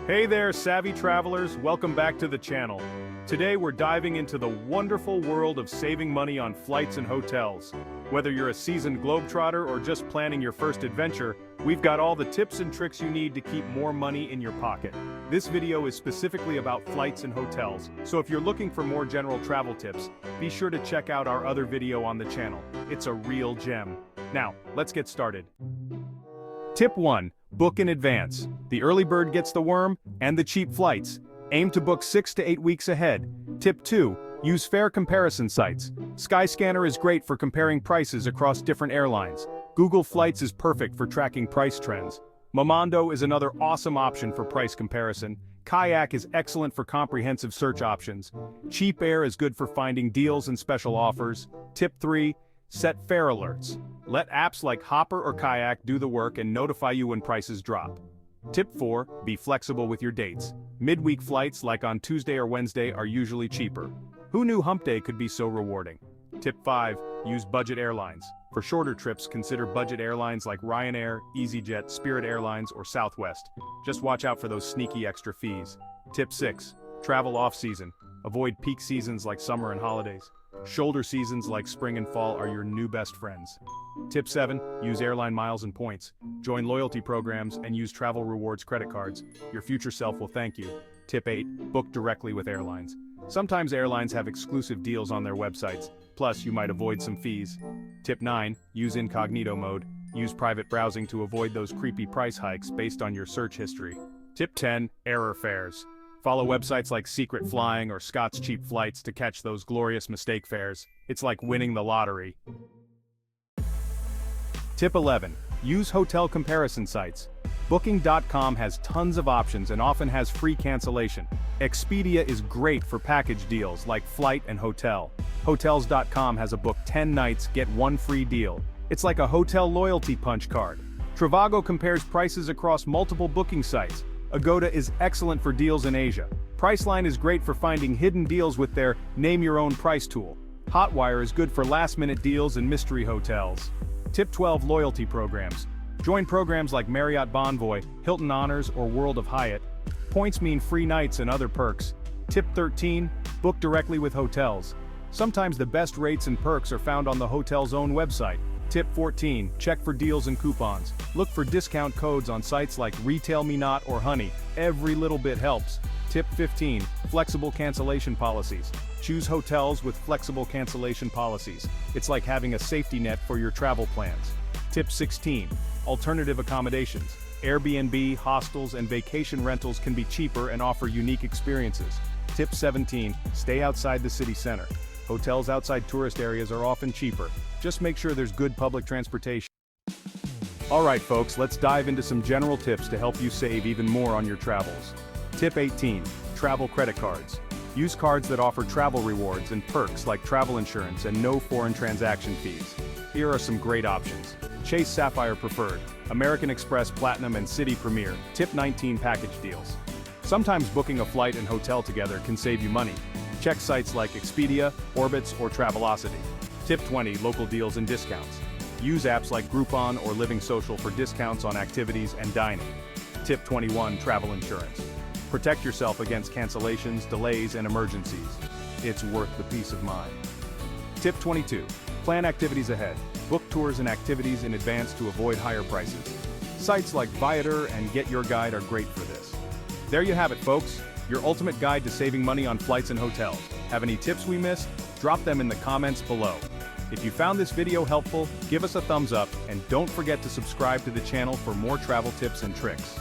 Hey there, savvy travelers, welcome back to the channel. Today we're diving into the wonderful world of saving money on flights and hotels. Whether you're a seasoned globetrotter or just planning your first adventure, we've got all the tips and tricks you need to keep more money in your pocket. This video is specifically about flights and hotels, so if you're looking for more general travel tips, be sure to check out our other video on the channel. It's a real gem. Now, let's get started. Tip 1. Book in advance. The early bird gets the worm, and the cheap flights. Aim to book 6 to 8 weeks ahead. Tip 2. Use fare comparison sites. Skyscanner is great for comparing prices across different airlines. Google Flights is perfect for tracking price trends. Momondo is another awesome option for price comparison. Kayak is excellent for comprehensive search options. Cheap Air is good for finding deals and special offers. Tip 3. Set fare alerts. Let apps like Hopper or Kayak do the work and notify you when prices drop. Tip 4. Be flexible with your dates. Midweek flights like on Tuesday or Wednesday are usually cheaper. Who knew hump day could be so rewarding? Tip 5. Use budget airlines. For shorter trips, consider budget airlines like Ryanair, EasyJet, Spirit Airlines, or Southwest. Just watch out for those sneaky extra fees. Tip 6. Travel off-season. Avoid peak seasons like summer and holidays. Shoulder seasons like spring and fall are your new best friends. Tip 7. Use airline miles and points. Join loyalty programs and use travel rewards credit cards. Your future self will thank you. Tip 8. Book directly with airlines. Sometimes airlines have exclusive deals on their websites, plus you might avoid some fees. Tip 9. Use incognito mode. Use private browsing to avoid those creepy price hikes based on your search history. Tip 10. Error fares. Follow websites like Secret Flying or Scott's Cheap Flights to catch those glorious mistake fares. It's like winning the lottery. Tip 11. Use hotel comparison sites. Booking.com has tons of options and often has free cancellation. Expedia is great for package deals like flight and hotel. Hotels.com has a book 10 nights, get 1 free deal. It's like a hotel loyalty punch card. Trivago compares prices across multiple booking sites. Agoda is excellent for deals in Asia. Priceline is great for finding hidden deals with their name-your-own-price tool. Hotwire is good for last-minute deals and mystery hotels. Tip 12. Loyalty programs. Join programs like Marriott Bonvoy, Hilton Honors, or World of Hyatt. Points mean free nights and other perks. Tip 13. Book directly with hotels. Sometimes the best rates and perks are found on the hotel's own website. Tip 14. Check for deals and coupons. Look for discount codes on sites like Retail Me Not or Honey. Every little bit helps. Tip 15. Flexible cancellation policies. Choose hotels with flexible cancellation policies. It's like having a safety net for your travel plans. Tip 16. Alternative accommodations. Airbnb, hostels, and vacation rentals can be cheaper and offer unique experiences. Tip 17. Stay outside the city center. Hotels outside tourist areas are often cheaper. Just make sure there's good public transportation. Alright folks, let's dive into some general tips to help you save even more on your travels. Tip 18. Travel credit cards. Use cards that offer travel rewards and perks like travel insurance and no foreign transaction fees. Here are some great options. Chase Sapphire Preferred, American Express Platinum and City Premier. Tip 19. Package deals. Sometimes booking a flight and hotel together can save you money. Check sites like Expedia, Orbitz, or Travelocity. Tip 20. Local deals and discounts. Use apps like Groupon or Living Social for discounts on activities and dining. Tip 21. Travel insurance. Protect yourself against cancellations, delays, and emergencies. It's worth the peace of mind. Tip 22. Plan activities ahead. Book tours and activities in advance to avoid higher prices. Sites like Viator and Get Your Guide are great for this. There you have it, folks. Your ultimate guide to saving money on flights and hotels. Have any tips we missed? Drop them in the comments below. If you found this video helpful, give us a thumbs up and don't forget to subscribe to the channel for more travel tips and tricks.